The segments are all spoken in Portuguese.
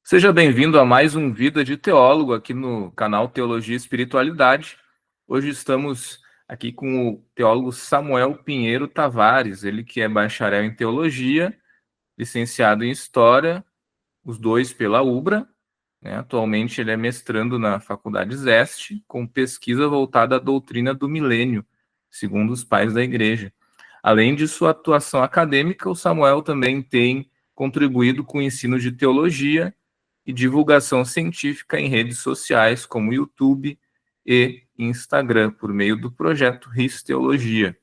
Seja bem-vindo a mais um Vida de Teólogo aqui no canal Teologia e Espiritualidade. Hoje estamos aqui com o teólogo Samuel Pinheiro Tavares, ele que é bacharel em Teologia, licenciado em História, os dois pela UBRA, né? Atualmente ele é mestrando na Faculdade Zeste, com pesquisa voltada à doutrina do milênio, segundo os pais da Igreja. Além de sua atuação acadêmica, o Samuel também tem contribuído com o ensino de teologia e divulgação científica em redes sociais como YouTube e Instagram, por meio do projeto RIS Teologia.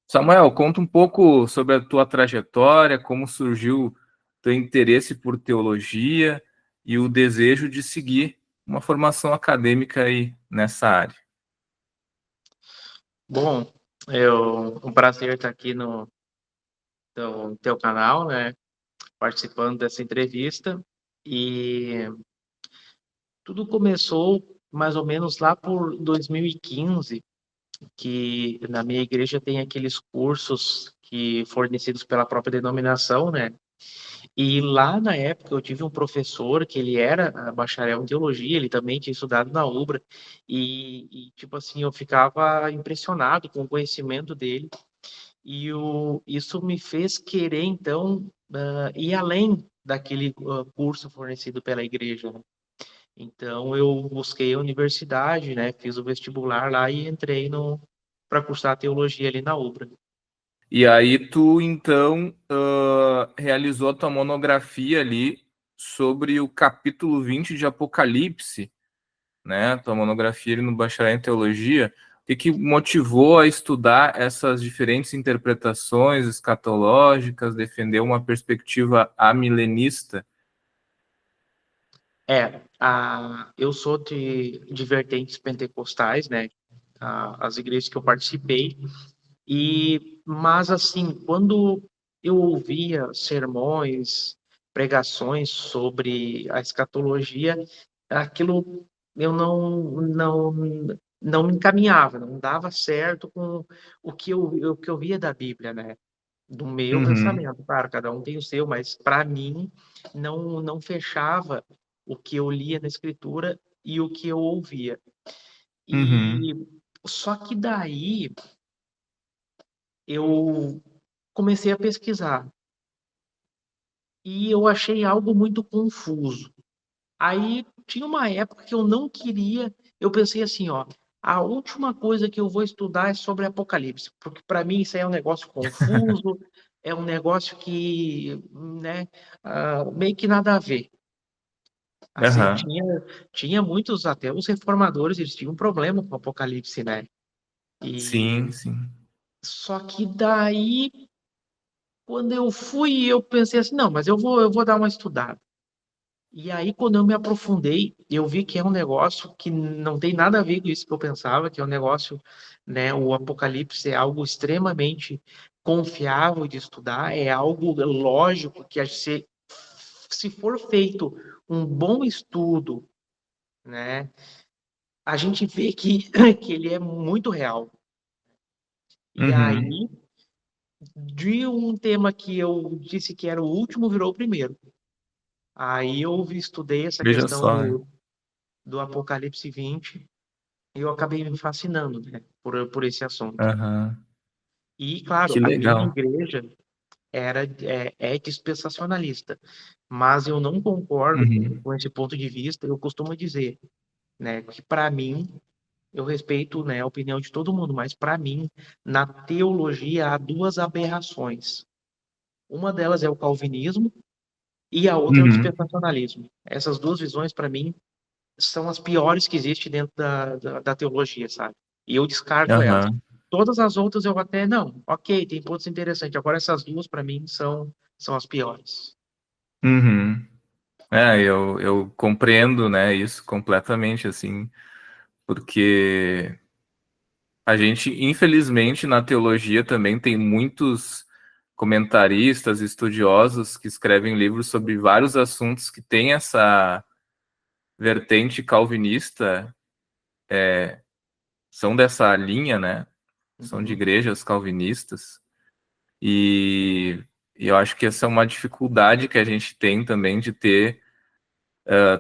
Samuel, conta um pouco sobre a tua trajetória, como surgiu teu interesse por teologia e o desejo de seguir uma formação acadêmica aí nessa área. Bom, um prazer estar aqui no teu canal, né, participando dessa entrevista. E tudo começou mais ou menos lá por 2015, que na minha igreja tem aqueles cursos fornecidos pela própria denominação, né? E lá na época eu tive um professor que ele era bacharel em teologia, ele também tinha estudado na UBRA, e tipo assim, eu ficava impressionado com o conhecimento dele. Isso me fez querer, então, ir além daquele curso fornecido pela igreja, né? Então, eu busquei a universidade, né? Fiz o vestibular lá e entrei para cursar teologia ali na UBRA. E aí tu, então, realizou a tua monografia ali sobre o capítulo 20 de Apocalipse, né? Tua monografia ali no bacharel em teologia. O que motivou a estudar essas diferentes interpretações escatológicas, defender uma perspectiva amilenista? Eu sou de vertentes pentecostais, né? As igrejas que eu participei. Mas assim, quando eu ouvia sermões, pregações sobre a escatologia, aquilo eu não me encaminhava, não dava certo com o que eu via da Bíblia, né? Do meu Uhum, pensamento. Claro, cada um tem o seu, mas para mim não fechava o que eu lia na Escritura e o que eu ouvia. uhum, E só que daí eu comecei a pesquisar e eu achei algo muito confuso. Aí tinha uma época que eu não queria, eu pensei assim, ó, a última coisa que eu vou estudar é sobre Apocalipse, porque para mim isso aí é um negócio confuso, é um negócio que, né, meio que nada a ver. Assim, aham. tinha muitos, até os reformadores, eles tinham um problema com o Apocalipse, né? E Sim, sim. só que daí, quando eu fui, eu pensei assim, não, mas eu vou dar uma estudada. E aí, quando eu me aprofundei, eu vi que é um negócio que não tem nada a ver com isso que eu pensava, que é um negócio, né? O Apocalipse é algo extremamente confiável de estudar, é algo lógico que se for feito um bom estudo, né? A gente vê que, que ele é muito real. E Uhum. aí, de um tema que eu disse que era o último, virou o primeiro. Aí eu estudei essa Veja questão só, né? do Apocalipse 20 e eu acabei me fascinando, né, por esse assunto. Aham. E, claro, Que a minha legal. igreja é dispensacionalista, mas eu não concordo Uhum. com esse ponto de vista. Eu costumo dizer, né, que para mim, eu respeito, né, a opinião de todo mundo, mas para mim, na teologia há duas aberrações. Uma delas é o calvinismo e a outra é o Uhum. dispensacionalismo. Essas duas visões, para mim, são as piores que existem dentro da teologia, sabe? E eu descarto elas. Aham. Todas as outras eu até, não, ok, tem pontos interessantes. Agora essas duas, para mim, são as piores. Uhum. Eu compreendo, né, isso completamente, assim, porque a gente, infelizmente, na teologia também tem muitos comentaristas, estudiosos que escrevem livros sobre vários assuntos que têm essa vertente calvinista, são dessa linha, né? São de Uhum. igrejas calvinistas. E, e eu acho que essa é uma dificuldade que a gente tem também de ter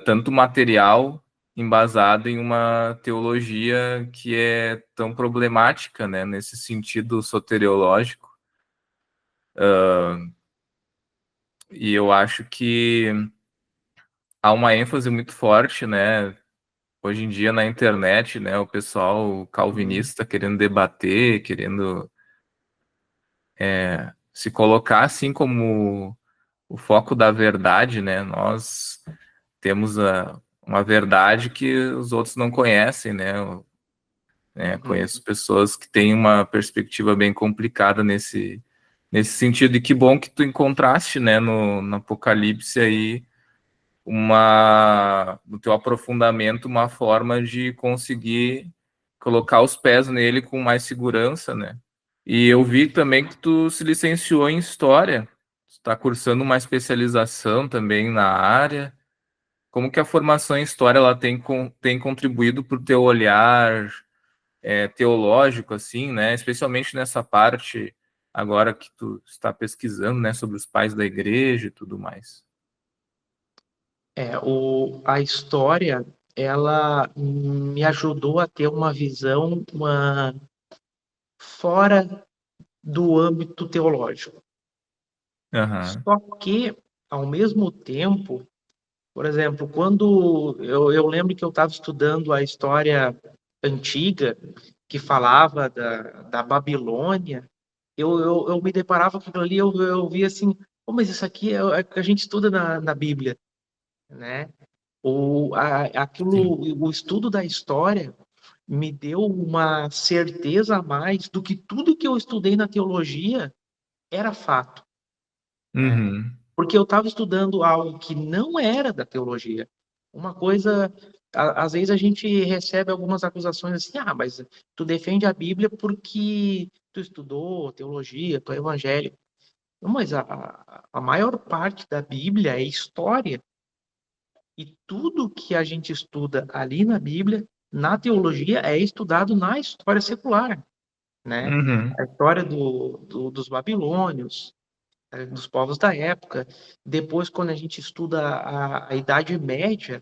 tanto material embasado em uma teologia que é tão problemática, né, nesse sentido soteriológico. E eu acho que há uma ênfase muito forte, né, hoje em dia na internet, né, o pessoal Uhum. calvinista querendo debater, querendo se colocar assim como o foco da verdade, né? Nós temos uma verdade que os outros não conhecem, né? Uhum. Conheço pessoas que têm uma perspectiva bem complicada nesse sentido, e que bom que tu encontraste, né, no Apocalipse aí, no teu aprofundamento, uma forma de conseguir colocar os pés nele com mais segurança, né? E eu vi também que tu se licenciou em História, está cursando uma especialização também na área. Como que a formação em História ela tem contribuído para o teu olhar teológico, assim, né? Especialmente nessa parte agora que tu está pesquisando, né, sobre os pais da igreja e tudo mais. A história, ela me ajudou a ter uma visão fora do âmbito teológico. Aham. Só que, ao mesmo tempo, por exemplo, quando eu lembro que eu estava estudando a história antiga, que falava da Babilônia, eu me deparava com aquilo ali, eu via assim, "Pô, mas isso aqui é o que a gente estuda na Bíblia, né? Sim. O estudo da história me deu uma certeza a mais do que tudo que eu estudei na teologia era fato, né? Uhum. Porque eu estava estudando algo que não era da teologia. Uma coisa, às vezes a gente recebe algumas acusações assim, mas tu defende a Bíblia porque tu estudou teologia, tu é evangélico. Não, mas a maior parte da Bíblia é história. E tudo que a gente estuda ali na Bíblia, na teologia, é estudado na história secular, né? Uhum. A história dos babilônios, dos povos da época. Depois, quando a gente estuda a Idade Média,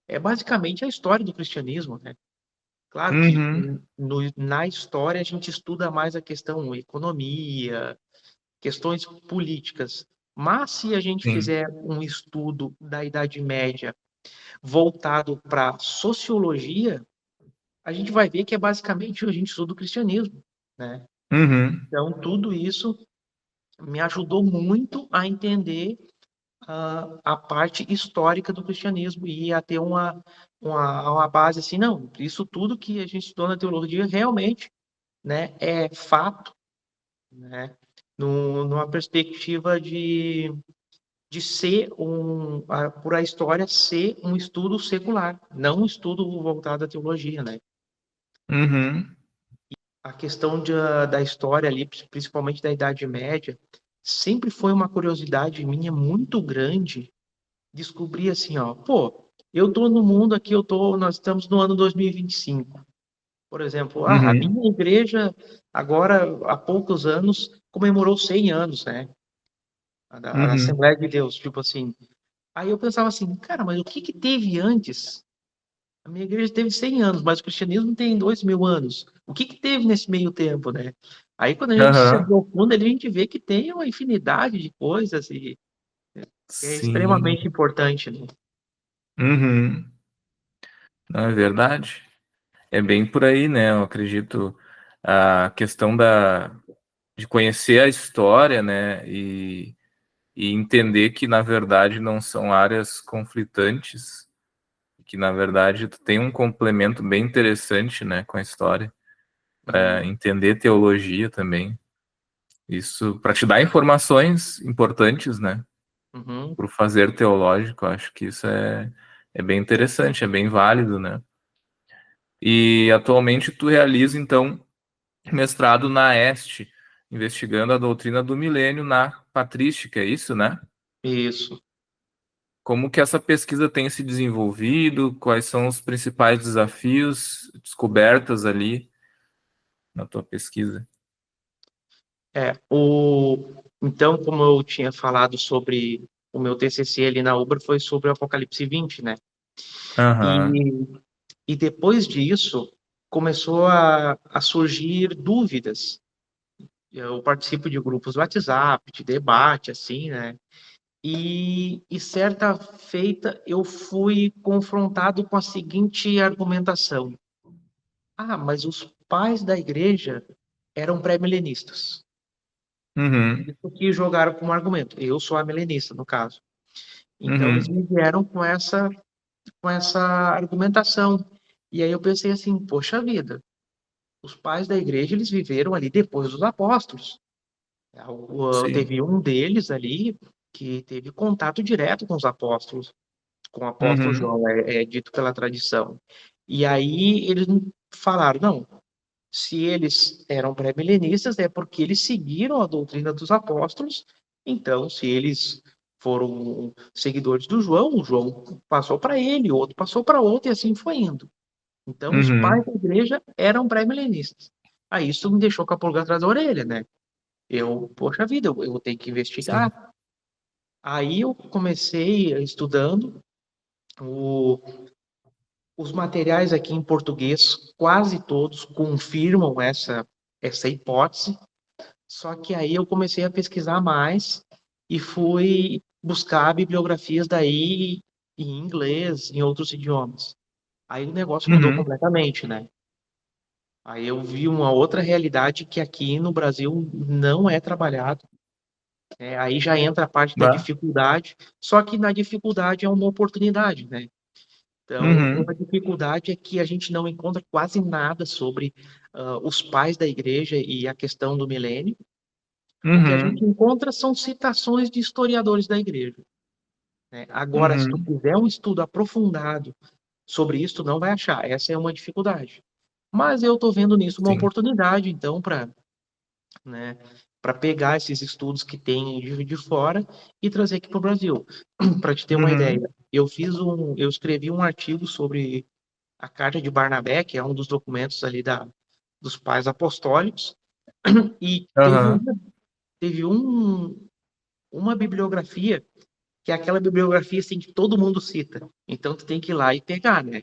é basicamente a história do cristianismo, né? Claro que Uhum. na história a gente estuda mais a questão economia, questões políticas. Mas se a gente Sim. fizer um estudo da Idade Média voltado para sociologia, a gente vai ver que é basicamente a gente estuda o cristianismo, né? Uhum. Então, tudo isso me ajudou muito a entender a parte histórica do cristianismo e a ter uma base assim, não, isso tudo que a gente estudou na teologia realmente, né, é fato, né, numa perspectiva de ser por a história ser um estudo secular, não um estudo voltado à teologia, né. Uhum. A questão da história ali, principalmente da Idade Média, sempre foi uma curiosidade minha muito grande descobrir assim, ó, pô, eu tô no mundo aqui, nós estamos no ano 2025. Por exemplo, a Uhum. minha igreja agora há poucos anos comemorou 100 anos, né? A da Uhum. Assembleia de Deus, tipo assim. Aí eu pensava assim, cara, mas o que que teve antes? A minha igreja teve 100 anos, mas o cristianismo tem 2.000 anos. O que que teve nesse meio tempo, né? Aí quando a gente se Aham. aprofunda, a gente vê que tem uma infinidade de coisas e é Sim. extremamente importante, né? Uhum. Não é verdade? É bem por aí, né? Eu acredito a questão de conhecer a história, né? E entender que, na verdade, não são áreas conflitantes, que, na verdade, tu tem um complemento bem interessante, né, com a história, para Uhum, entender teologia também. Isso, para te dar informações importantes, né, uhum, para o fazer teológico, eu acho que isso é bem interessante, é bem válido, né? E atualmente tu realiza, então, mestrado na EST, investigando a doutrina do milênio na patrística, é isso, né? isso. Como que essa pesquisa tem se desenvolvido? Quais são os principais desafios, descobertas ali na tua pesquisa? Então, como eu tinha falado sobre o meu TCC ali na Uber foi sobre o Apocalipse 20, né? Aham. E, e depois disso, começou a surgir dúvidas. Eu participo de grupos do WhatsApp, de debate, assim, né? E certa feita eu fui confrontado com a seguinte argumentação: ah, mas os pais da igreja eram pré-milenistas. Uhum. Isso que jogaram como argumento. Eu sou amilenista, no caso. Então eles Uhum. me vieram com essa argumentação. E aí eu pensei assim, poxa vida, os pais da igreja eles viveram ali depois dos apóstolos. Sim. Teve um deles ali que teve contato direto com os apóstolos, com o apóstolo Uhum. João, é dito pela tradição. E aí eles falaram, não, se eles eram pré-milenistas, é porque eles seguiram a doutrina dos apóstolos. Então, se eles foram seguidores do João, o João passou para ele, o outro passou para outro, e assim foi indo. Então, os pais Uhum. da igreja eram pré-milenistas. Aí isso me deixou com a pulga atrás da orelha, né? Poxa vida, eu tenho que Sim. investigar. Aí eu comecei estudando o, os materiais aqui em português, quase todos confirmam essa hipótese. Só que aí eu comecei a pesquisar mais e fui buscar bibliografias daí em inglês, em outros idiomas. Aí o negócio mudou Uhum. completamente, né? Aí eu vi uma outra realidade que aqui no Brasil não é trabalhado. Aí já entra a parte da Bah. dificuldade, só que na dificuldade é uma oportunidade, né? Então, Uhum. uma dificuldade é que a gente não encontra quase nada sobre os pais da igreja e a questão do milênio. O que a gente Uhum. encontra são citações de historiadores da igreja, né? Agora, se tu Uhum. quiser um estudo aprofundado sobre isso, tu não vai achar. Essa é uma dificuldade. Mas eu estou vendo nisso uma Sim. oportunidade, então, né, para pegar esses estudos que tem de fora e trazer aqui para o Brasil. Para te ter uma ideia, Uhum. eu escrevi um artigo sobre a Carta de Barnabé, que é um dos documentos ali dos pais apostólicos, e Aham. teve uma bibliografia que é aquela bibliografia assim que todo mundo cita. Então tu tem que ir lá e pegar, né?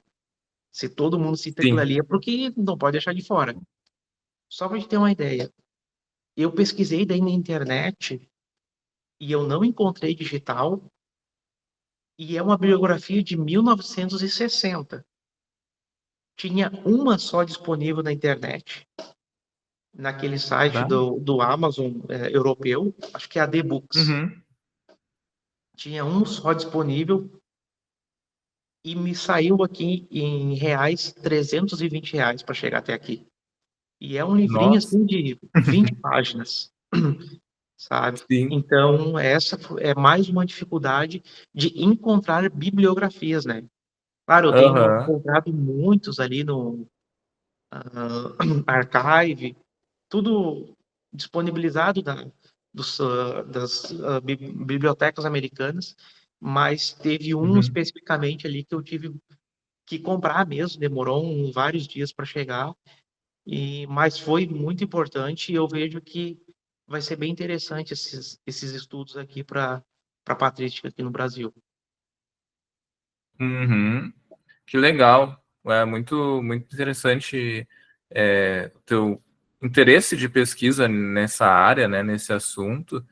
Se todo mundo cita aquilo Sim. ali é porque não pode deixar de fora. Só para te ter uma ideia, eu pesquisei daí na internet e eu não encontrei digital e é uma bibliografia de 1960. Tinha uma só disponível na internet, naquele site Bah. do Amazon europeu, acho que é a The Books. Uhum. Tinha um só disponível e me saiu aqui em reais, R$ 320 para chegar até aqui. E é um livrinho Nossa. assim de 20 páginas, sabe? Sim. Então, essa é mais uma dificuldade de encontrar bibliografias, né? Claro, eu tenho Aham. encontrado muitos ali no Archive, tudo disponibilizado das bibliotecas americanas, mas teve um Uhum. especificamente ali que eu tive que comprar mesmo, demorou vários dias para chegar, mas foi muito importante e eu vejo que vai ser bem interessante esses estudos aqui para patrística aqui no Brasil. Uhum. Que legal. É muito, muito interessante o teu interesse de pesquisa nessa área, né, nesse assunto.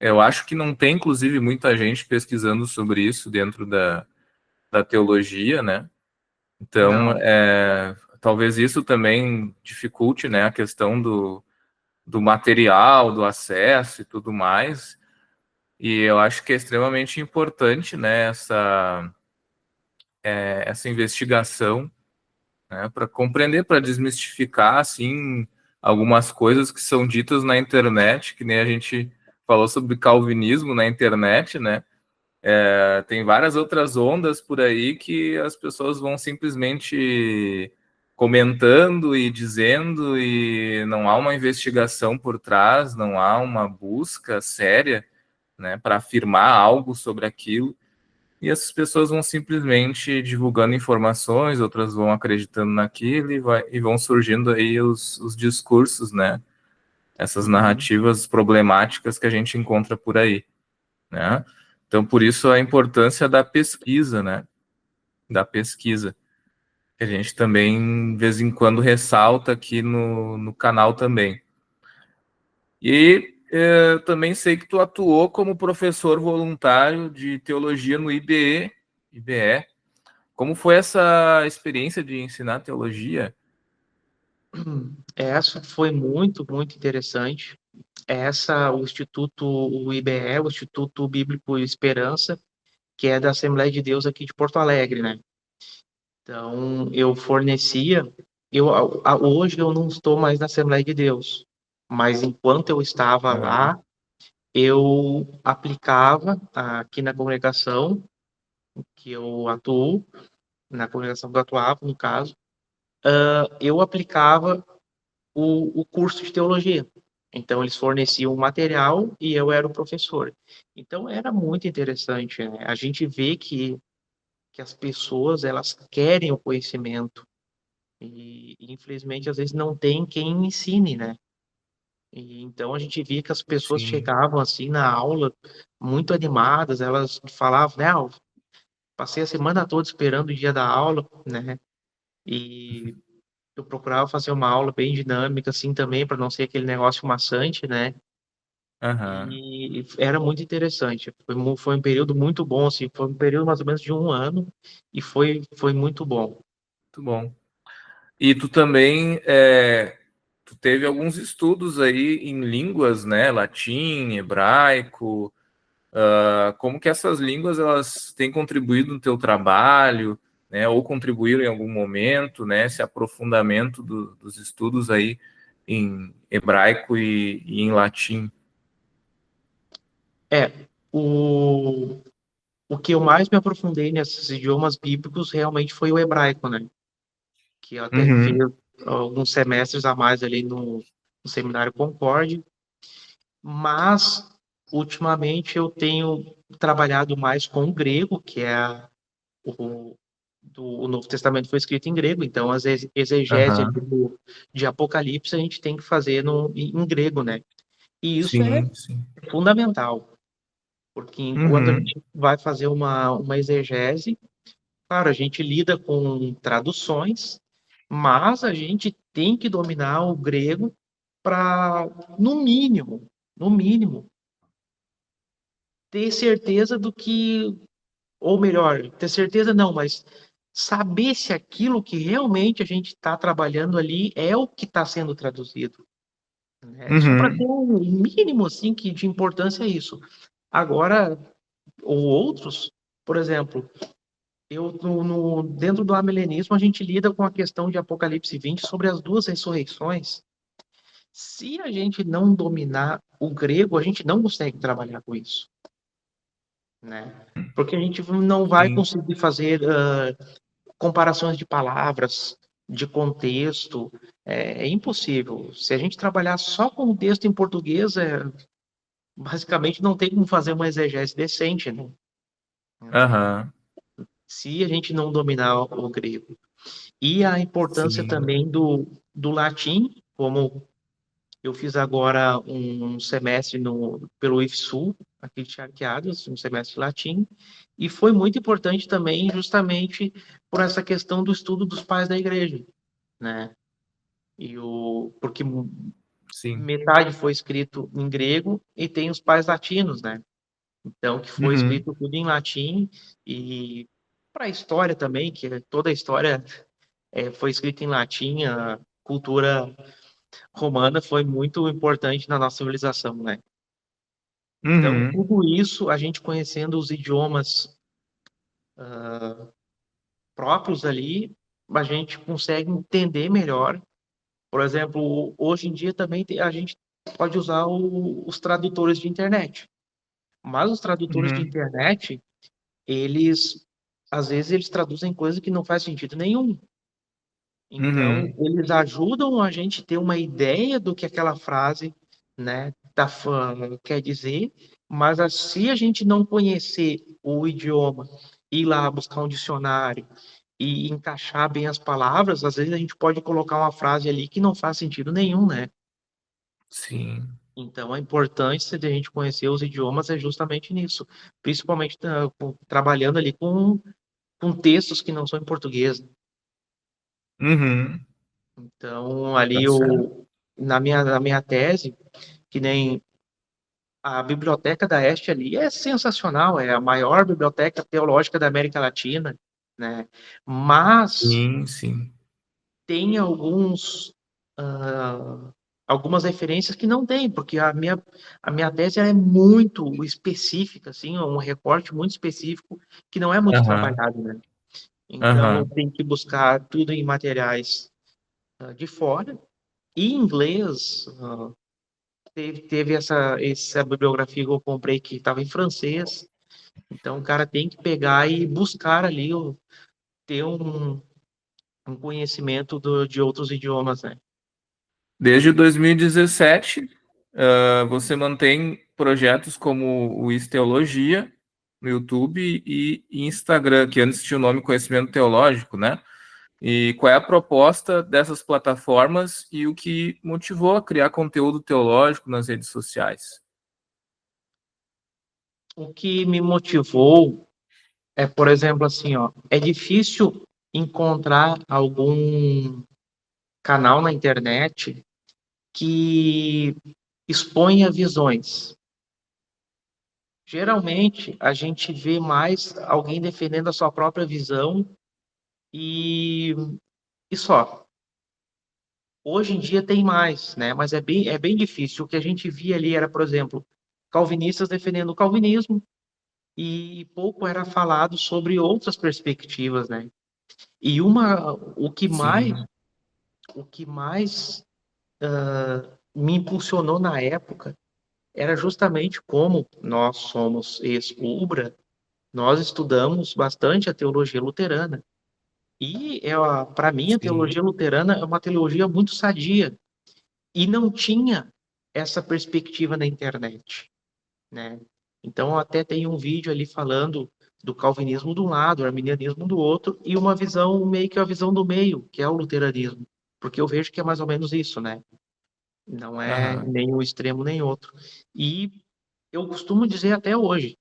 Eu acho que não tem, inclusive, muita gente pesquisando sobre isso dentro da teologia, né? Então, Não. talvez isso também dificulte, né, a questão do material, do acesso e tudo mais. E eu acho que é extremamente importante, né, essa investigação, né, para compreender, para desmistificar, assim, algumas coisas que são ditas na internet, que nem a gente falou sobre calvinismo na internet, né? Tem várias outras ondas por aí que as pessoas vão simplesmente comentando e dizendo, e não há uma investigação por trás, não há uma busca séria, né, para afirmar algo sobre aquilo. E essas pessoas vão simplesmente divulgando informações, outras vão acreditando naquilo e vão surgindo aí os discursos, né? Essas Uhum. narrativas problemáticas que a gente encontra por aí, né? Então, por isso a importância da pesquisa, né? Da pesquisa, que a gente também, de vez em quando, ressalta aqui no canal também. E também sei que tu atuou como professor voluntário de teologia no IBE. Como foi essa experiência de ensinar teologia? Essa foi muito, muito interessante. O Instituto, o IBE, o Instituto Bíblico Esperança, que é da Assembleia de Deus aqui de Porto Alegre, né? Então, eu fornecia, hoje eu não estou mais na Assembleia de Deus, mas enquanto eu estava Aham. lá, eu aplicava aqui na congregação que eu atuo, na congregação que eu atuava, no caso, eu aplicava o curso de teologia. Então, eles forneciam o material e eu era o professor. Então, era muito interessante, né? A gente vê que as pessoas, elas querem o conhecimento e, infelizmente, às vezes não tem quem ensine, né? E, então, a gente via que as pessoas Sim. chegavam, assim, na aula, muito animadas, elas falavam, né, passei a semana toda esperando o dia da aula, né? E eu procurava fazer uma aula bem dinâmica, assim, também, para não ser aquele negócio maçante, né? Aham. E era muito interessante. Foi um período muito bom, assim, foi um período mais ou menos de um ano e foi muito bom. Muito bom. E tu também tu teve alguns estudos aí em línguas, né? Latim, hebraico. Como que essas línguas elas têm contribuído no teu trabalho, né? Ou contribuíram em algum momento, né? Esse aprofundamento dos estudos aí em hebraico e em latim. É, o, o que eu mais me aprofundei nesses idiomas bíblicos realmente foi o hebraico, né? Que eu até fiz Uhum. alguns semestres a mais ali no Seminário Concorde, mas ultimamente eu tenho trabalhado mais com o grego, que é o, o Novo Testamento foi escrito em grego, então as exegese Aham. de Apocalipse a gente tem que fazer em grego, né? E isso é Sim, sim. fundamental, porque enquanto a Uhum. gente vai fazer uma exegese, claro, a gente lida com traduções, mas a gente tem que dominar o grego para, no mínimo, ter certeza do que, ou melhor, ter certeza não, mas saber se aquilo que realmente a gente está trabalhando ali é o que está sendo traduzido, né? Só para ter Uhum. um mínimo assim que de importância é isso. Agora, ou outros, por exemplo, dentro do amilenismo a gente lida com a questão de Apocalipse 20 sobre as duas ressurreições. Se a gente não dominar o grego, a gente não consegue trabalhar com isso, né? Porque a gente não vai Sim. conseguir fazer comparações de palavras, de contexto, é impossível. Se a gente trabalhar só com o texto em português, basicamente não tem como fazer uma exegese decente, né? Aham. Se a gente não dominar o grego. E a importância Sim. também do latim, como eu fiz agora um semestre pelo IFSU, aqui de Charqueadas, um semestre de latim, e foi muito importante também justamente por essa questão do estudo dos pais da igreja, né? Porque Sim. metade foi escrito em grego e tem os pais latinos, né? Então, que foi Uhum. escrito tudo em latim e para a história também, que toda a história foi escrita em latim, a cultura romana foi muito importante na nossa civilização, né? Então, Uhum. tudo isso, a gente conhecendo os idiomas próprios ali, a gente consegue entender melhor. Por exemplo, hoje em dia também a gente pode usar os tradutores de internet. Mas os tradutores de Uhum. internet, eles, às vezes, eles traduzem coisas que não faz sentido nenhum. Então, Uhum. eles ajudam a gente a ter uma ideia do que aquela frase, né, quer dizer, mas se a gente não conhecer o idioma, ir lá buscar um dicionário e encaixar bem as palavras, às vezes a gente pode colocar uma frase ali que não faz sentido nenhum, né? Sim. Então, a importância de a gente conhecer os idiomas é justamente nisso, principalmente trabalhando ali com textos que não são em português, né? Uhum, Então, tá ali certo. na minha tese, que nem a biblioteca da Este ali é sensacional, é a maior biblioteca teológica da América Latina, né? Mas Sim, sim. tem ah, algumas referências que não tem, porque a minha tese ela é muito específica, assim, um recorte muito específico que não é muito Aham, trabalhado, né? Então, eu aham. tenho que buscar tudo em materiais de fora. E em inglês, teve essa bibliografia que eu comprei que estava em francês. Então, o cara tem que pegar e buscar ali, ter um conhecimento de outros idiomas, né? Desde 2017, você mantém projetos como o Isteologia no YouTube e Instagram, que antes tinha o nome Conhecimento Teológico, né? E qual é a proposta dessas plataformas e o que motivou a criar conteúdo teológico nas redes sociais? O que me motivou é, por exemplo, assim, ó, é difícil encontrar algum canal na internet que exponha visões. Geralmente, a gente vê mais alguém defendendo a sua própria visão e, e só. Hoje em dia tem mais, né? Mas é bem difícil. O que a gente via ali era, por exemplo, calvinistas defendendo o calvinismo e pouco era falado sobre outras perspectivas, né? E Sim. o que mais me impulsionou na época era justamente como nós somos ex-UBRA, nós estudamos bastante a teologia luterana. E para mim a Sim. teologia luterana é uma teologia muito sadia e não tinha essa perspectiva na internet, né? Então eu até tem um vídeo ali falando do calvinismo de um lado, o arminianismo do outro e uma visão meio que a visão do meio, que é o luteranismo, porque eu vejo que é mais ou menos isso, né? Não é Aham. nem um extremo nem outro. E eu costumo dizer até hoje,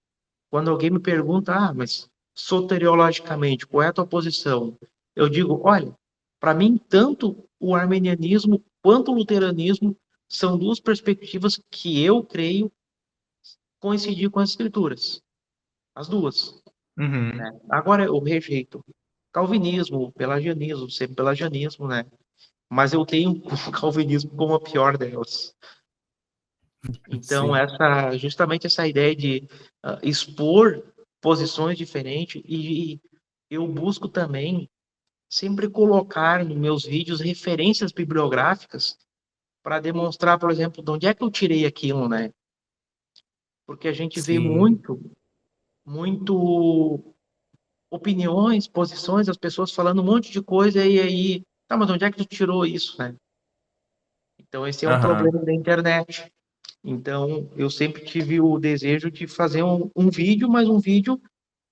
quando alguém me pergunta, mas soteriologicamente, qual é a tua posição? Eu digo, olha, para mim, tanto o armenianismo quanto o luteranismo são duas perspectivas que eu creio coincidir com as escrituras. As duas, Uhum. né? Agora, eu rejeito calvinismo, pelagianismo, sempre pelagianismo, né? Mas eu tenho o calvinismo como a pior delas. Então, Sim. justamente essa ideia de expor posições diferentes e eu busco também sempre colocar nos meus vídeos referências bibliográficas para demonstrar, por exemplo, de onde é que eu tirei aquilo, né? Porque a gente vê Sim. muito opiniões, posições, as pessoas falando um monte de coisa e aí, tá, mas onde é que tu tirou isso, né? Então, esse é um Aham. problema da internet. Então, eu sempre tive o desejo de fazer um vídeo, mas um vídeo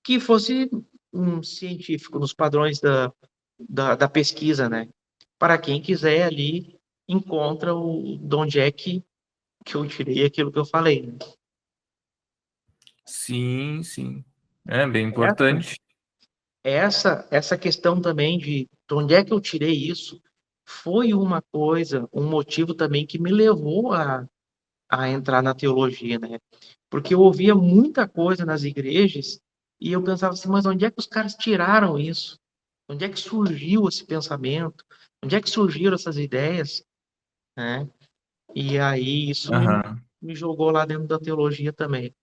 que fosse científico, nos padrões da pesquisa, né? Para quem quiser ali, encontra de onde é que eu tirei aquilo que eu falei, né? Sim, sim. É bem Essa, importante. essa questão também de onde é que eu tirei isso foi uma coisa, um motivo também que me levou a entrar na teologia, né? Porque eu ouvia muita coisa nas igrejas e eu pensava assim, mas onde é que os caras tiraram isso? Onde é que surgiu esse pensamento? Onde é que surgiram essas ideias, né? E aí isso Aham. me jogou lá dentro da teologia também.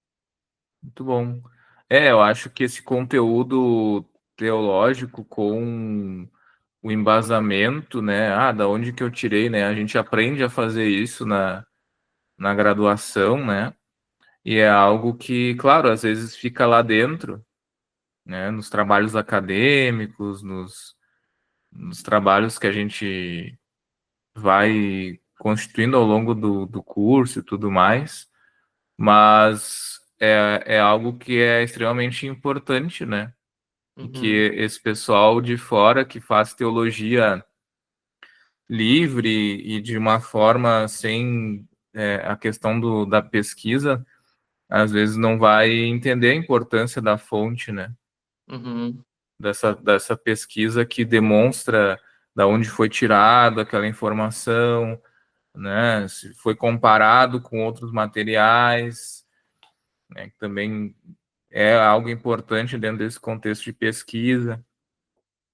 Muito bom. Eu acho que esse conteúdo teológico com o embasamento, né? Da onde que eu tirei, né? A gente aprende a fazer isso na graduação, né? E é algo que, claro, às vezes fica lá dentro, né? Nos trabalhos acadêmicos, nos trabalhos que a gente vai constituindo ao longo do curso e tudo mais, mas é algo que é extremamente importante, né? E que Uhum, esse pessoal de fora que faz teologia livre e de uma forma sem a questão da pesquisa, às vezes não vai entender a importância da fonte, né? Uhum. Dessa pesquisa que demonstra da onde foi tirada aquela informação, né? Se foi comparado com outros materiais, né? Que também é algo importante dentro desse contexto de pesquisa.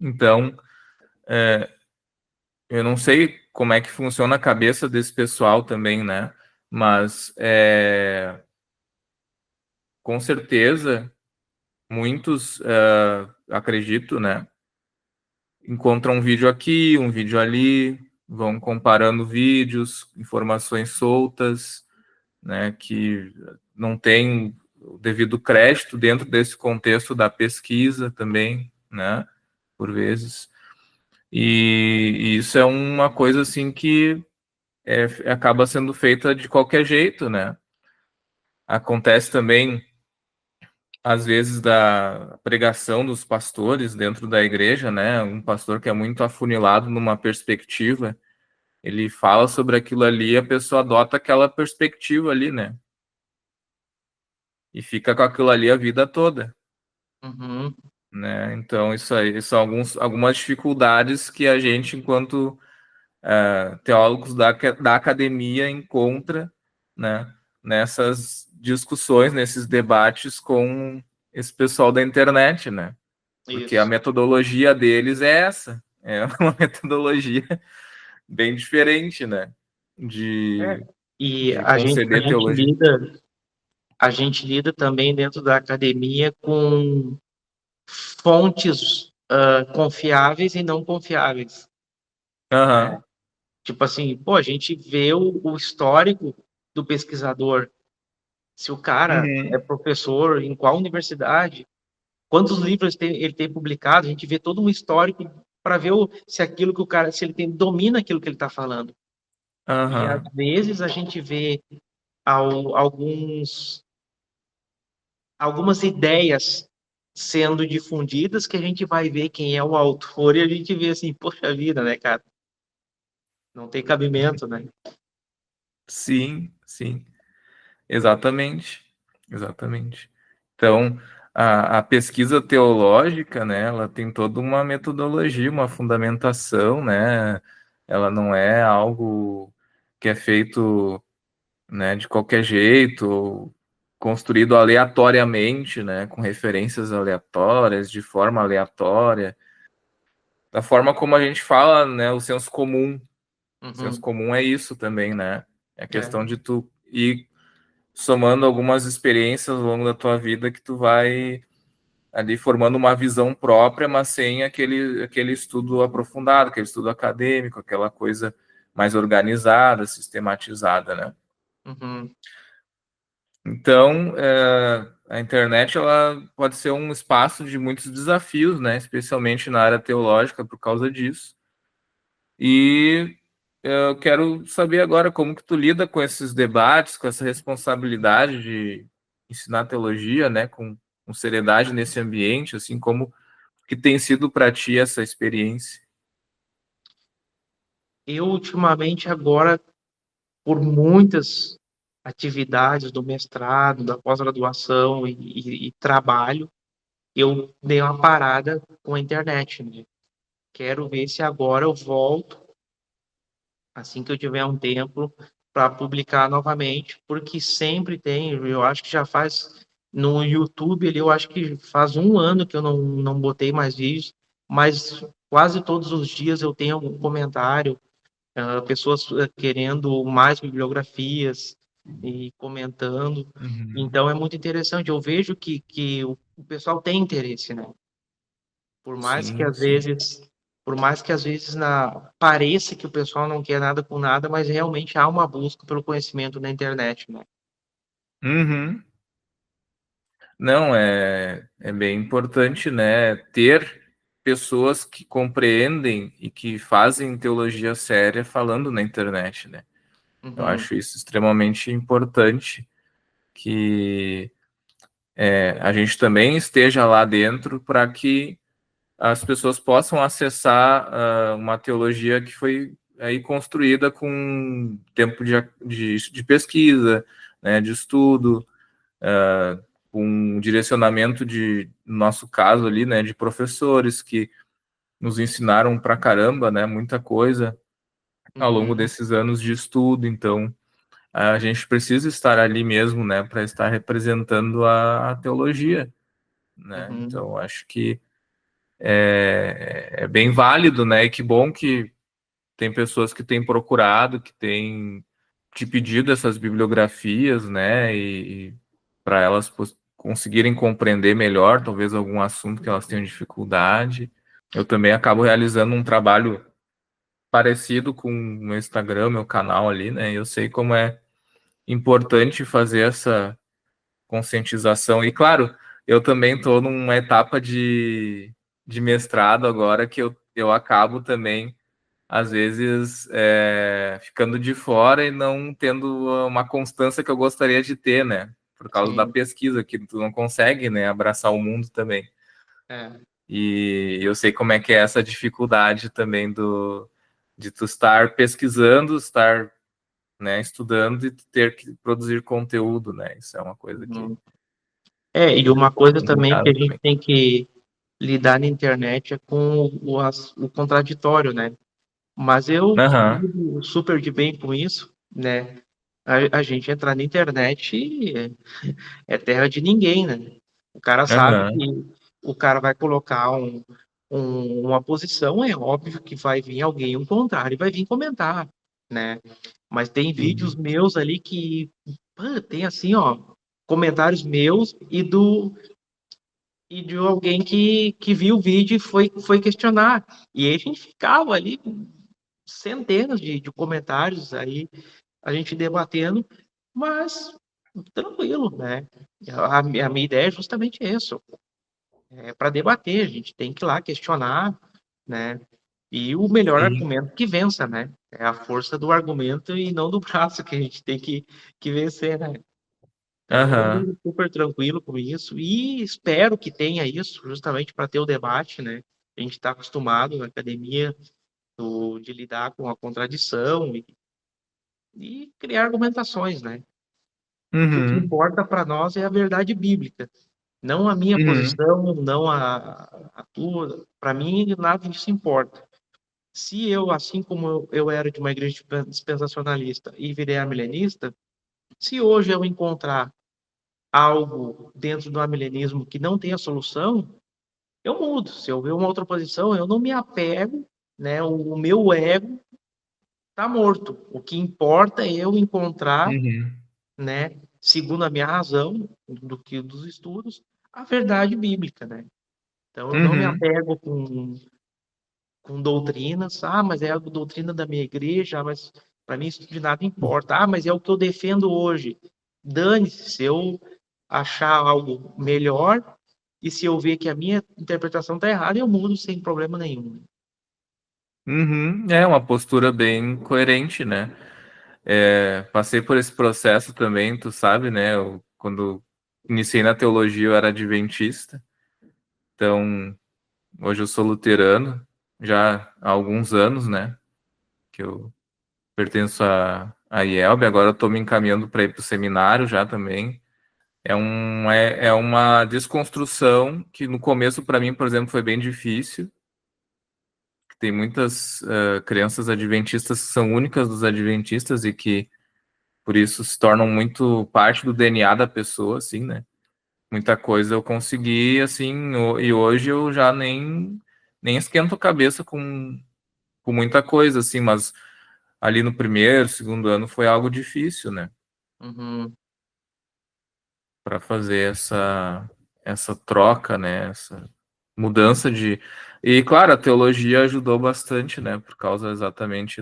Então, eu não sei como é que funciona a cabeça desse pessoal também, né? Mas com certeza muitos, acredito, né? Encontram um vídeo aqui, um vídeo ali, vão comparando vídeos, informações soltas, né? Que não tem o devido crédito dentro desse contexto da pesquisa também, né? Por vezes. E isso é uma coisa assim que acaba sendo feita de qualquer jeito, né? Acontece também, às vezes, da pregação dos pastores dentro da igreja, né? Um pastor que é muito afunilado numa perspectiva, ele fala sobre aquilo ali, a pessoa adota aquela perspectiva ali, né? E fica com aquilo ali a vida toda, Uhum. né? Então, isso aí são algumas dificuldades que a gente, enquanto teólogos da academia, encontra, né, nessas discussões, nesses debates com esse pessoal da internet, né? Porque a Isso. metodologia deles é essa, é uma metodologia bem diferente, né? É. De, E de a conceder gente teologia. lida também dentro da academia com fontes confiáveis e não confiáveis, né? Aham. Tipo assim, pô, a gente vê o histórico do pesquisador, se o cara é Uhum. professor, em qual universidade, quantos livros ele tem publicado, a gente vê todo um histórico para ver se aquilo que o cara, se ele domina aquilo que ele está falando. E às Aham. vezes a gente vê alguns algumas ideias sendo difundidas que a gente vai ver quem é o autor e a gente vê assim, poxa vida, né, cara? Não tem cabimento, né? Sim, sim. Exatamente. Exatamente. Então, a pesquisa teológica, né, ela tem toda uma metodologia, uma fundamentação, né? Ela não é algo que é feito, né, de qualquer jeito, ou construído aleatoriamente, né, com referências aleatórias, de forma aleatória, da forma como a gente fala, né, o senso comum. O senso Uhum. comum é isso também, né? É a questão É. de tu ir somando algumas experiências ao longo da tua vida que tu vai ali formando uma visão própria, mas sem aquele estudo aprofundado, aquele estudo acadêmico, aquela coisa mais organizada, sistematizada, né? Uhum. Então, a internet ela pode ser um espaço de muitos desafios, né? Especialmente na área teológica por causa disso. E eu quero saber agora como que tu lida com esses debates, com essa responsabilidade de ensinar teologia, né? Com seriedade nesse ambiente, assim como que tem sido para ti essa experiência. Eu ultimamente agora, por muitas atividades do mestrado, da pós-graduação e trabalho, eu dei uma parada com a internet, né? Quero ver se agora eu volto, assim que eu tiver um tempo, para publicar novamente, porque sempre tem, eu acho que já faz no YouTube ali, eu acho que faz um ano que eu não botei mais vídeos, mas quase todos os dias eu tenho algum comentário, pessoas querendo mais bibliografias e comentando. Uhum. Então é muito interessante. Eu vejo que o pessoal tem interesse, né? Por mais que Sim, às sim. vezes, por mais que às vezes pareça que o pessoal não quer nada com nada, mas realmente há uma busca pelo conhecimento na internet, né? Uhum. Não, é bem importante, né, ter pessoas que compreendem e que fazem teologia séria falando na internet, né? Eu Uhum, acho isso extremamente importante que a gente também esteja lá dentro para que as pessoas possam acessar uma teologia que foi aí construída com tempo de pesquisa, né, de estudo, com direcionamento no nosso caso ali, né, de professores que nos ensinaram pra caramba, né, muita coisa ao longo Uhum. desses anos de estudo. Então, a gente precisa estar ali mesmo, né, para estar representando a teologia, né? Uhum. Então, acho que é bem válido, né? E que bom que tem pessoas que têm procurado, que têm te pedido essas bibliografias, né? E para elas conseguirem compreender melhor, talvez algum assunto que elas tenham dificuldade. Eu também acabo realizando um trabalho parecido com o meu Instagram, meu canal ali, né? Eu sei como é importante fazer essa conscientização. E claro, eu também estou numa etapa de mestrado agora que eu acabo também, às vezes, ficando de fora e não tendo uma constância que eu gostaria de ter, né? Por causa da Sim. pesquisa, que tu não consegue, né, abraçar o mundo também. É. E eu sei como é que é essa dificuldade também de tu estar pesquisando, estar, né, estudando e ter que produzir conteúdo, né? Isso é uma coisa que Uhum. E uma é coisa também que complicado a gente também. tem que lidar na internet é com o contraditório, né? Mas eu Aham, lido super de bem com isso, né? A gente entrar na internet é terra de ninguém, né? O cara sabe aham, que o cara vai colocar uma posição, é óbvio que vai vir alguém um contrário e vai vir comentar, né? Mas tem vídeos sim. meus ali que pô, tem assim, ó, comentários meus e de alguém que viu o vídeo e foi questionar. E aí a gente ficava ali com centenas de comentários aí, a gente debatendo, mas tranquilo, né? A minha ideia é justamente isso, é para debater, a gente tem que ir lá questionar, né? E o melhor Sim. argumento que vença, né? É a força do argumento e não do braço que a gente tem que vencer, né? Então, eu Aham. lido super tranquilo com isso e espero que tenha isso, justamente para ter o debate, né? A gente está acostumado na academia de lidar com a contradição e criar argumentações, né? Porque o que Uhum. importa para nós é a verdade bíblica, não a minha Uhum. posição, não a tua. Para mim, nada disso importa. Se eu, assim como eu era de uma igreja dispensacionalista e virei amilenista, se hoje eu encontrar algo dentro do amilenismo que não tem a solução, eu mudo. Se eu ver uma outra posição, eu não me apego, né? O meu ego está morto. O que importa é eu encontrar, Uhum. né, segundo a minha razão, do que dos estudos, a verdade bíblica, né? Então eu não me Uhum. apego com doutrinas, mas é a doutrina da minha igreja, mas para mim isso de nada importa. Mas é o que eu defendo hoje. Dane-se, se eu achar algo melhor e se eu ver que a minha interpretação está errada, eu mudo sem problema nenhum. Uhum. É uma postura bem coerente, né? Passei por esse processo também, tu sabe, né? Quando iniciei na teologia, eu era adventista. Então, hoje eu sou luterano, já há alguns anos, né? Que eu pertenço a IELB, agora eu estou me encaminhando para ir para o seminário já também. É uma desconstrução que no começo, para mim, por exemplo, foi bem difícil. Tem muitas crianças adventistas que são únicas dos adventistas e que, por isso, se tornam muito parte do DNA da pessoa, assim, né? Muita coisa eu consegui, assim, e hoje eu já nem esquento a cabeça com muita coisa, assim, mas ali no primeiro, segundo ano foi algo difícil, né? Uhum, Para fazer essa troca, né? Essa mudança de. E claro, a teologia ajudou bastante, né? Por causa exatamente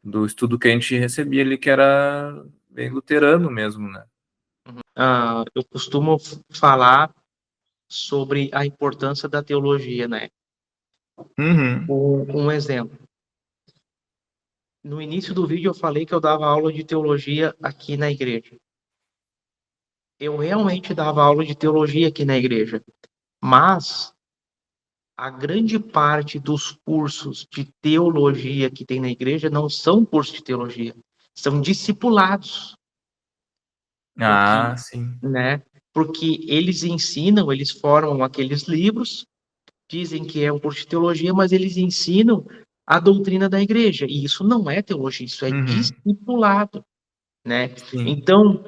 do estudo que a gente recebia ali, que era bem luterano mesmo, né? uhum. Eu costumo falar sobre a importância da teologia, né? Uhum, Um exemplo. No início do vídeo eu falei que eu dava aula de teologia aqui na igreja. Eu realmente dava aula de teologia aqui na igreja, mas a grande parte dos cursos de teologia que tem na igreja não são cursos de teologia, são discipulados, porque, Ah, sim. né? Porque eles ensinam, eles formam aqueles livros, dizem que é um curso de teologia, mas eles ensinam a doutrina da igreja. E isso não é teologia, isso é Uhum. discipulado, né? Sim. Então,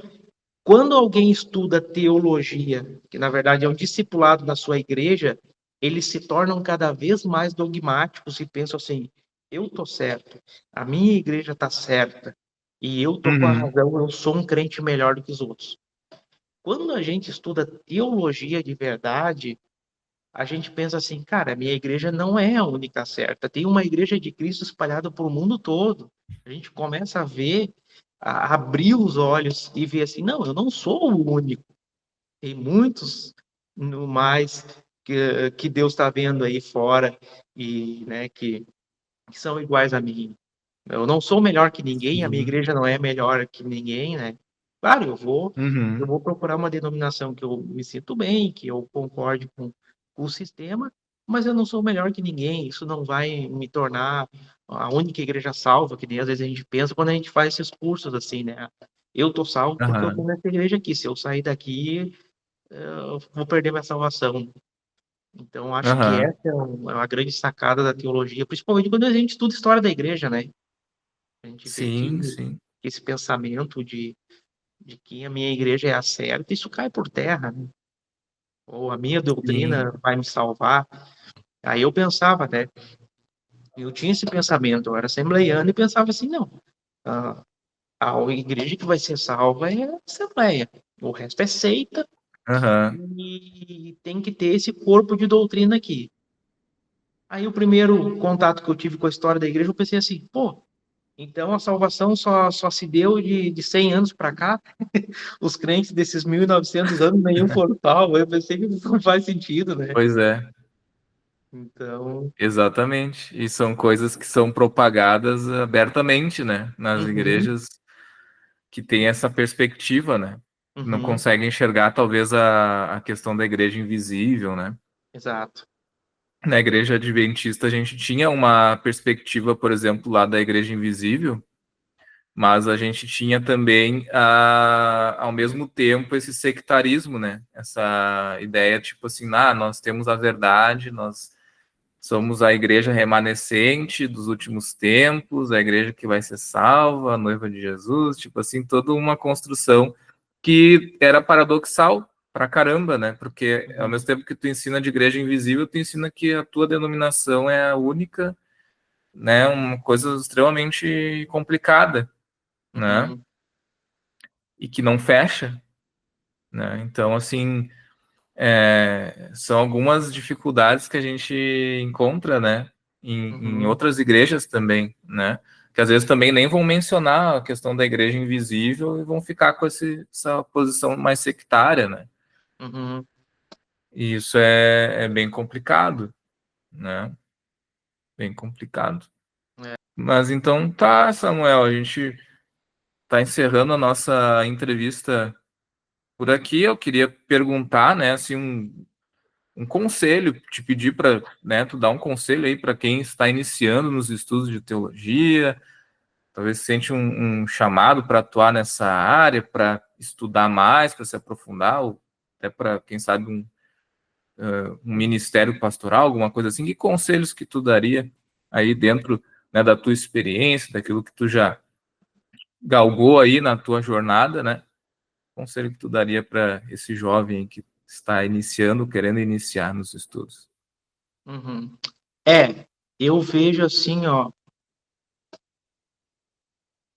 quando alguém estuda teologia, que na verdade é um discipulado na sua igreja, eles se tornam cada vez mais dogmáticos e pensam assim: eu tô certo, a minha igreja tá certa, e eu tô com a Uhum. razão, eu sou um crente melhor do que os outros. Quando a gente estuda teologia de verdade, a gente pensa assim, cara, a minha igreja não é a única certa. Tem uma igreja de Cristo espalhada pelo mundo todo. A gente começa a ver, a abrir os olhos e ver assim, não, eu não sou o único. Tem muitos no mais que Deus está vendo aí fora e, né, que são iguais a mim. Eu não sou melhor que ninguém, a minha Sim. igreja não é melhor que ninguém, né? Claro, eu Uhum. vou procurar uma denominação que eu me sinto bem, que eu concorde com o sistema, mas eu não sou melhor que ninguém. Isso não vai me tornar a única igreja salva, que nem às vezes a gente pensa quando a gente faz esses cursos assim, né? Eu tô salvo porque eu tô Aham. nessa igreja aqui. Se eu sair daqui, eu vou perder minha salvação. Então, acho que Aham. essa é uma grande sacada da teologia, principalmente quando a gente estuda história da igreja, né? A gente vê Sim, que sim. esse pensamento de que a minha igreja é a certa, isso cai por terra, né? Ou a minha Sim. doutrina vai me salvar. Aí eu pensava, né? Eu tinha esse pensamento, eu era assembleiano e pensava assim, não, a, a igreja que vai ser salva é a assembleia. O resto é seita Aham. e tem que ter esse corpo de doutrina aqui. Aí o primeiro contato que eu tive com a história da igreja, eu pensei assim, pô, então a salvação só se deu de 100 anos para cá? Os crentes desses 1900 anos nenhum foram salvos. Eu pensei que não faz sentido, né? Pois é, Então, exatamente. E são coisas que são propagadas abertamente, né? Nas uhum, igrejas que têm essa perspectiva, né? Não uhum, conseguem enxergar, talvez, a questão da igreja invisível, né? exato. Na igreja adventista, a gente tinha uma perspectiva, por exemplo, lá da igreja invisível, mas a gente tinha também, ao mesmo tempo, esse sectarismo, né? Essa ideia, tipo assim, nós temos a verdade, nós somos a igreja remanescente dos últimos tempos, a igreja que vai ser salva, a noiva de Jesus, tipo assim, toda uma construção que era paradoxal pra caramba, né? Porque ao Uhum, mesmo tempo que tu ensina de igreja invisível, tu ensina que a tua denominação é a única, né? Uma coisa extremamente complicada, né? uhum, E que não fecha, né? Então, assim, são algumas dificuldades que a gente encontra, né, em uhum, outras igrejas também, né, que às vezes também nem vão mencionar a questão da igreja invisível e vão ficar com essa posição mais sectária, né, uhum. e isso é bem complicado, né, bem complicado. É, Mas então tá, Samuel, a gente tá encerrando a nossa entrevista por aqui. Eu queria perguntar, né, assim, um conselho, te pedir para, né, tu dar um conselho aí para quem está iniciando nos estudos de teologia, talvez sente um chamado para atuar nessa área, para estudar mais, para se aprofundar, ou até para, quem sabe, um ministério pastoral, alguma coisa assim. Que conselhos que tu daria aí dentro, né, da tua experiência, daquilo que tu já galgou aí na tua jornada, né? Conselho que tu daria para esse jovem que está iniciando, querendo iniciar nos estudos? uhum. É, eu vejo assim, ó,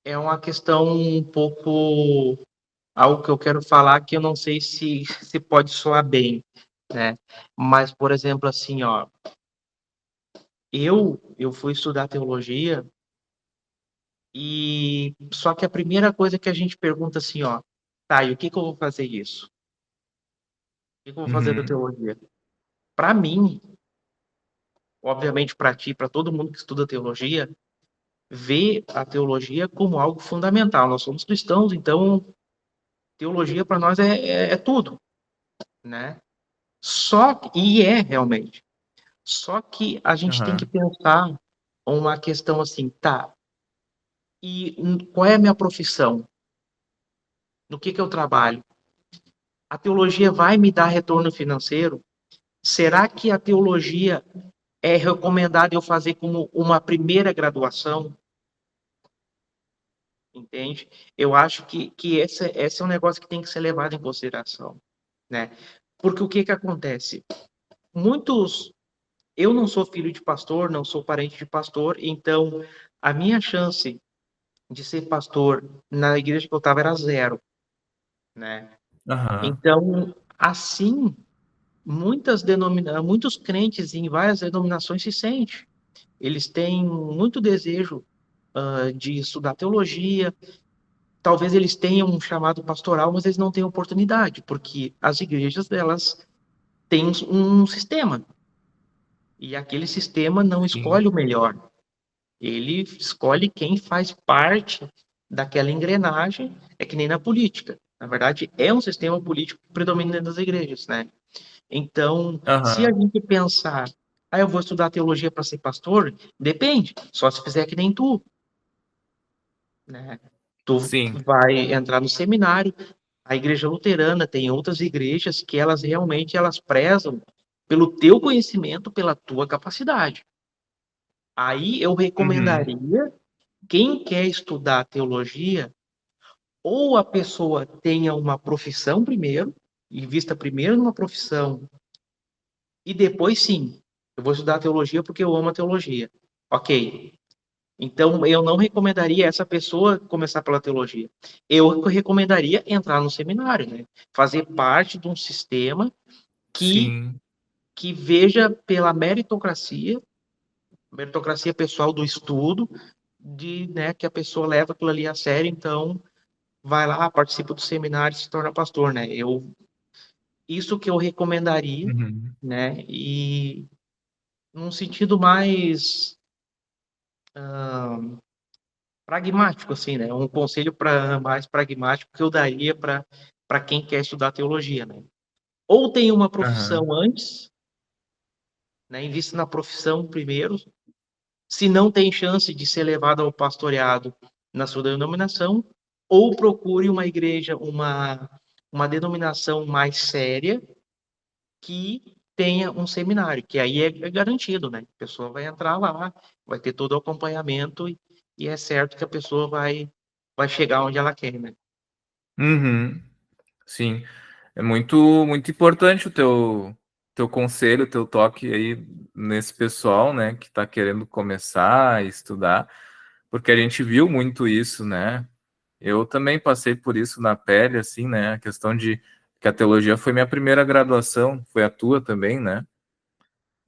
é uma questão um pouco algo que eu quero falar que eu não sei se pode soar bem, né? Mas, por exemplo, assim, ó, eu fui estudar teologia e só que a primeira coisa que a gente pergunta assim, ó, tá, e o que que eu vou fazer isso? O que que eu vou fazer da Uhum, teologia? Para mim, obviamente para ti, para todo mundo que estuda teologia, vê a teologia como algo fundamental. Nós somos cristãos, então teologia para nós é tudo, né? E é realmente. Só que a gente tem que Aham. pensar uma questão assim, tá, e qual é a minha profissão? No que eu trabalho? A teologia vai me dar retorno financeiro? Será que a teologia é recomendado eu fazer como uma primeira graduação? Entende? Eu acho que esse é um negócio que tem que ser levado em consideração, né? Porque o que que acontece? Muitos, eu não sou filho de pastor, não sou parente de pastor, então a minha chance de ser pastor na igreja que eu estava era zero, né? Aham. Então, assim, muitos crentes em várias denominações se sentem. Eles têm muito desejo de estudar teologia. Talvez eles tenham um chamado pastoral, mas eles não têm oportunidade, porque as igrejas delas têm um sistema, e aquele sistema não Sim. escolhe o melhor. Ele escolhe quem faz parte daquela engrenagem, é que nem na política. Na verdade, é um sistema político que predomina dentro das igrejas, né? Então, se a Aham. gente pensar, eu vou estudar teologia para ser pastor, depende, só se fizer que nem tu, né? Tu Sim. vai entrar no seminário. A igreja luterana tem outras igrejas que elas realmente elas prezam pelo teu conhecimento, pela tua capacidade. Aí eu Uhum. recomendaria quem quer estudar teologia, ou a pessoa tenha uma profissão primeiro, invista primeiro numa profissão, e depois sim, eu vou estudar teologia porque eu amo a teologia. Ok. Então, eu não recomendaria essa pessoa começar pela teologia. Eu recomendaria entrar no seminário, né? Fazer parte de um sistema que, Sim. que veja pela meritocracia pessoal do estudo, de, né, que a pessoa leva aquilo ali a sério, então vai lá, participa do seminário e se torna pastor, né? Isso que eu recomendaria, Uhum. né? E num sentido mais pragmático, assim, né? Um conselho mais pragmático que eu daria para quem quer estudar teologia, né? Ou tem uma Aham. profissão antes, né? Invista na profissão primeiro. Se não tem chance de ser levado ao pastoreado na sua denominação, ou procure uma igreja, uma denominação mais séria que tenha um seminário, que aí é garantido, né? A pessoa vai entrar lá, vai ter todo o acompanhamento e é certo que a pessoa vai chegar onde ela quer, né? Uhum. Sim. É muito, muito importante o teu conselho, o teu toque aí nesse pessoal, né, que está querendo começar a estudar, porque a gente viu muito isso, né? Eu também passei por isso na pele, assim, né? A questão de que a teologia foi minha primeira graduação, foi a tua também, né?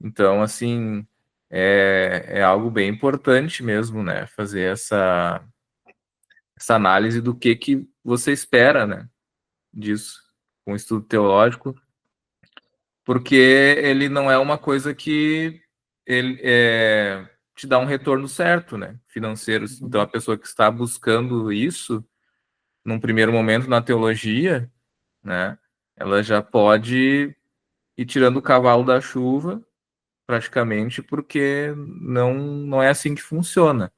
Então, assim, é algo bem importante mesmo, né? Fazer essa análise do que você espera, né? Disso, com um estudo teológico, porque ele não é uma coisa que ele te dá um retorno certo, né? Financeiro. Então, a Uhum, pessoa que está buscando isso, num primeiro momento na teologia, né? Ela já pode ir tirando o cavalo da chuva, praticamente, porque não é assim que funciona,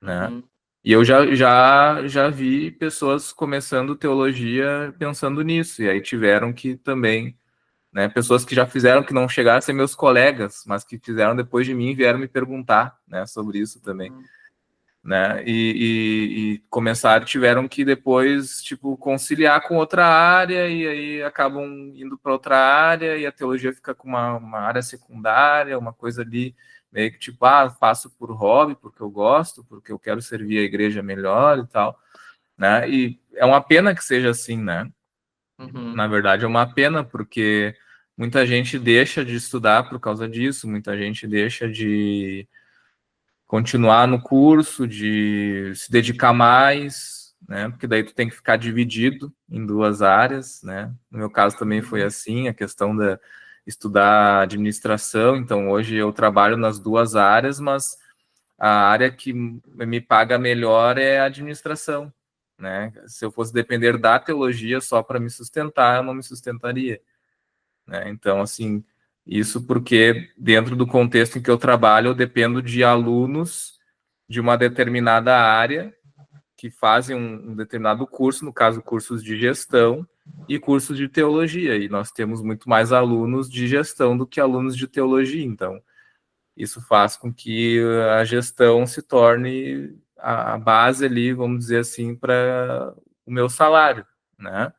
né? uhum, E eu já vi pessoas começando teologia pensando nisso, e aí tiveram que também, né, pessoas que já fizeram, que não chegaram a ser meus colegas, mas que fizeram depois de mim, vieram me perguntar, né, sobre isso também, uhum, né, e começaram, tiveram que depois, tipo, conciliar com outra área, e aí acabam indo para outra área, e a teologia fica com uma área secundária, uma coisa ali, meio que tipo, faço por hobby, porque eu gosto, porque eu quero servir a igreja melhor e tal, né, e é uma pena que seja assim, né, uhum, na verdade é uma pena, porque muita gente deixa de estudar por causa disso, muita gente deixa de continuar no curso, de se dedicar mais, né? Porque daí tu tem que ficar dividido em duas áreas, né? No meu caso também foi uhum, assim, a questão da estudar administração, então hoje eu trabalho nas duas áreas, mas a área que me paga melhor é a administração, né? Se eu fosse depender da teologia só para me sustentar, eu não me sustentaria, né? Então, assim, Isso porque, dentro do contexto em que eu trabalho, eu dependo de alunos de uma determinada área que fazem um determinado curso, no caso, cursos de gestão e cursos de teologia. E nós temos muito mais alunos de gestão do que alunos de teologia. Então, isso faz com que a gestão se torne a base ali, vamos dizer assim, para o meu salário, né?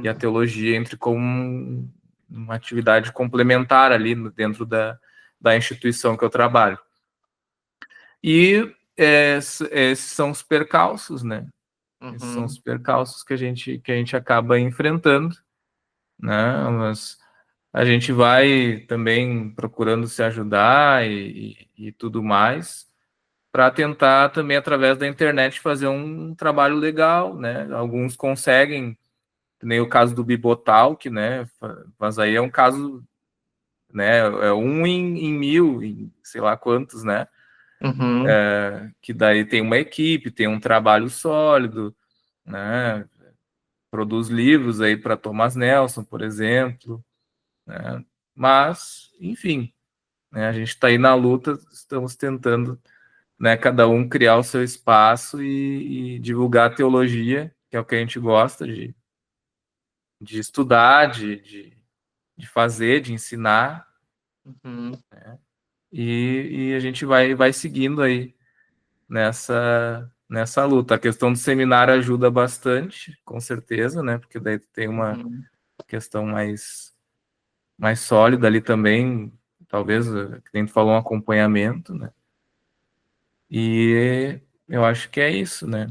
E a teologia entre como uma atividade complementar ali dentro da instituição que eu trabalho. E esses são os percalços, né? Esses são os percalços que a gente acaba enfrentando, né? Mas a gente vai também procurando se ajudar e tudo mais, para tentar também, através da internet, fazer um trabalho legal, né? Alguns conseguem, nem o caso do Bibotalk, né? Mas aí é um caso, né? É um em mil, em sei lá quantos, né? Que daí tem uma equipe, tem um trabalho sólido, né? Produz livros aí para Thomas Nelson, por exemplo, né? Mas, enfim, né? A gente está aí na luta, estamos tentando, né, cada um criar o seu espaço e divulgar a teologia, que é o que a gente gosta de estudar, de fazer, de ensinar, né? E a gente vai seguindo aí nessa luta. A questão do seminário ajuda bastante, com certeza, né? Porque daí tem uma questão mais sólida ali também, talvez, que nem tu falou, um acompanhamento, né? E eu acho que é isso, né?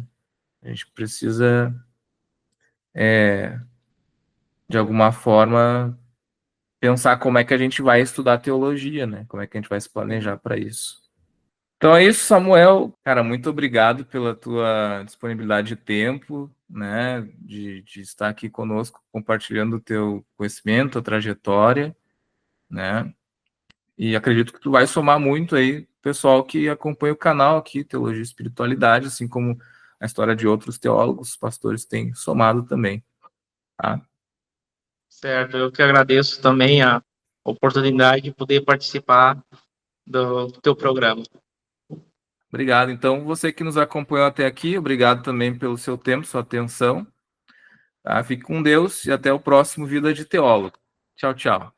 A gente precisa, de alguma forma, pensar como é que a gente vai estudar teologia, né? Como é que a gente vai se planejar para isso. Então é isso, Samuel. Cara, muito obrigado pela tua disponibilidade de tempo, né? De estar aqui conosco, compartilhando o teu conhecimento, a trajetória, né? E acredito que tu vai somar muito aí, pessoal que acompanha o canal aqui, Teologia e Espiritualidade, assim como a história de outros teólogos, pastores têm somado também, tá? Certo, eu que agradeço também a oportunidade de poder participar do teu programa. Obrigado. Então, você que nos acompanhou até aqui, obrigado também pelo seu tempo, sua atenção. Tá? Fique com Deus e até o próximo Vida de Teólogo. Tchau, tchau.